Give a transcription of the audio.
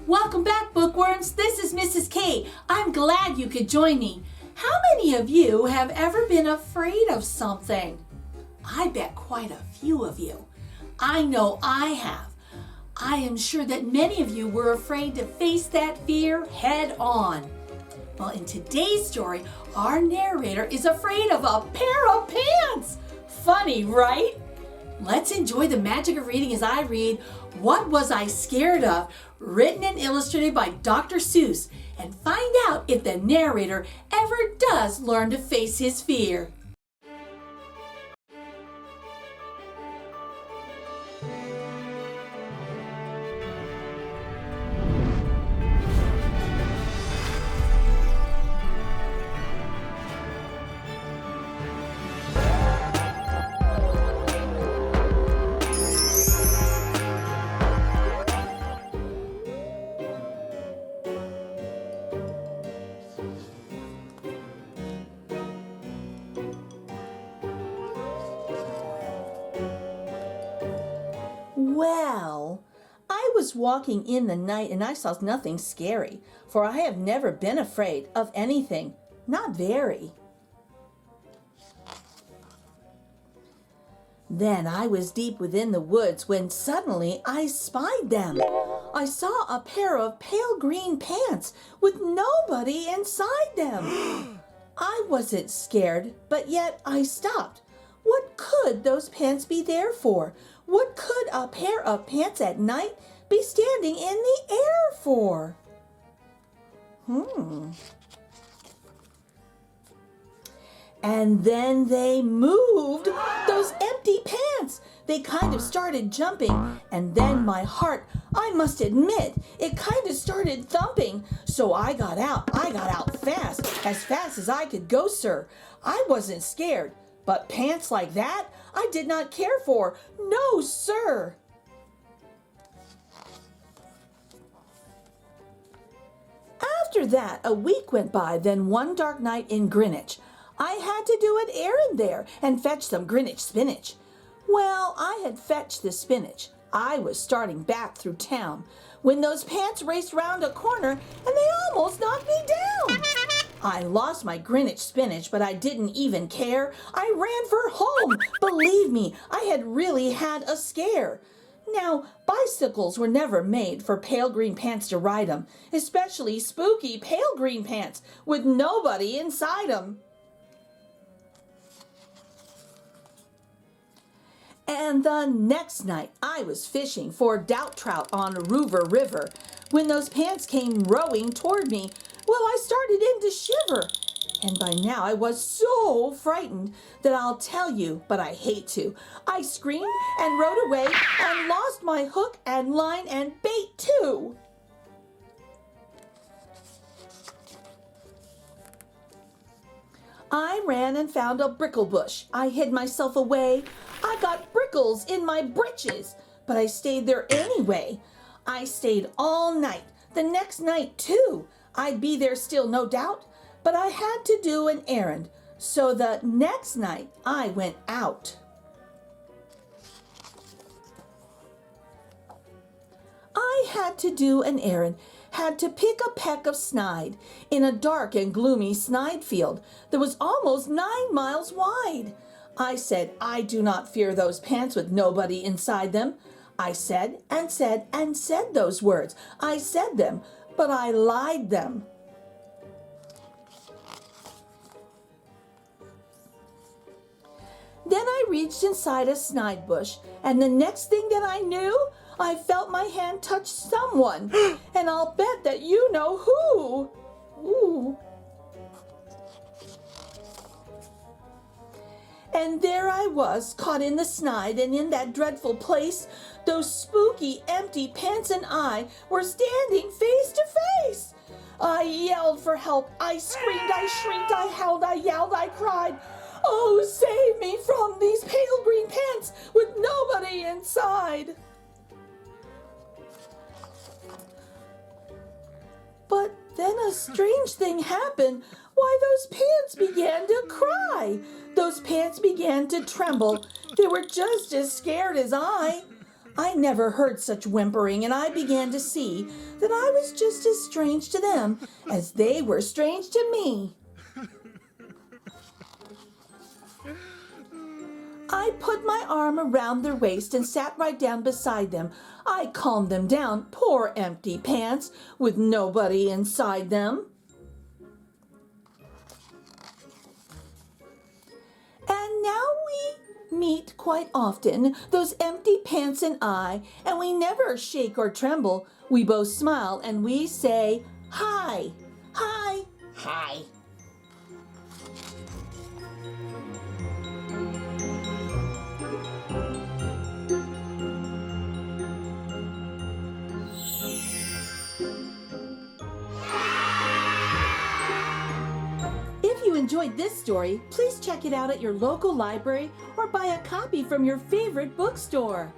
Welcome back, Bookworms. This is Mrs. K. I'm glad you could join me. How many of you have ever been afraid of something? I bet quite a few of you. I know I have. I am sure that many of you were afraid to face that fear head on. Well, in today's story, our narrator is afraid of a pair of pants. Funny, right? Let's enjoy the magic of reading as I read What Was I Scared Of? Written and illustrated by Dr. Seuss, and find out if the narrator ever does learn to face his fear. Well, I was walking in the night and I saw nothing scary, for I have never been afraid of anything, not very. Then I was deep within the woods when suddenly I spied them. I saw a pair of pale green pants with nobody inside them. I wasn't scared, but yet I stopped. What could those pants be there for? What could a pair of pants at night be standing in the air for? And then they moved, those empty pants. They kind of started jumping, and then my heart, I must admit, it kind of started thumping. So I got out fast as I could go, sir. I wasn't scared, but pants like that, I did not care for. No, sir. After that, a week went by. Then one dark night in Greenwich, I had to do an errand there and fetch some Greenwich spinach. Well, I had fetched the spinach. I was starting back through town when those pants raced round a corner and they almost knocked me down. I lost my Greenwich spinach, but I didn't even care. I ran for home. Believe me, I had really had a scare. Now, bicycles were never made for pale green pants to ride 'em, especially spooky pale green pants with nobody inside 'em. And the next night, I was fishing for doubt trout on Roover River when those pants came rowing toward me. Well, I started in to shiver, and by now I was so frightened that I'll tell you, but I hate to. I screamed and rode away and lost my hook and line and bait too. I ran and found a brickle bush. I hid myself away. I got brickles in my britches, but I stayed there anyway. I stayed all night, the next night too. I'd be there still, no doubt, but I had to do an errand. So the next night I went out. I had to do an errand, had to pick a peck of snide in a dark and gloomy snide field that was almost 9 miles wide. I said, I do not fear those pants with nobody inside them. I said and said and said those words. I said them, but I lied them. Then I reached inside a snide bush, and the next thing that I knew, I felt my hand touch someone, and I'll bet that you know who. Ooh. And there I was, caught in the snide, and in that dreadful place, those spooky, empty pants and I were standing face to face. I yelled for help. I screamed, I shrieked, I howled, I yelled, I cried. Oh, save me from these pale green pants with nobody inside. But then a strange thing happened. Why, those pants began to cry. Those pants began to tremble. They were just as scared as I. I never heard such whimpering, and I began to see that I was just as strange to them as they were strange to me. I put my arm around their waist and sat right down beside them. I calmed them down, poor empty pants, with nobody inside them. And now we meet quite often, those empty pants and I, and we never shake or tremble. We both smile and we say, "Hi, hi, hi." If you enjoyed this story, please check it out at your local library or buy a copy from your favorite bookstore.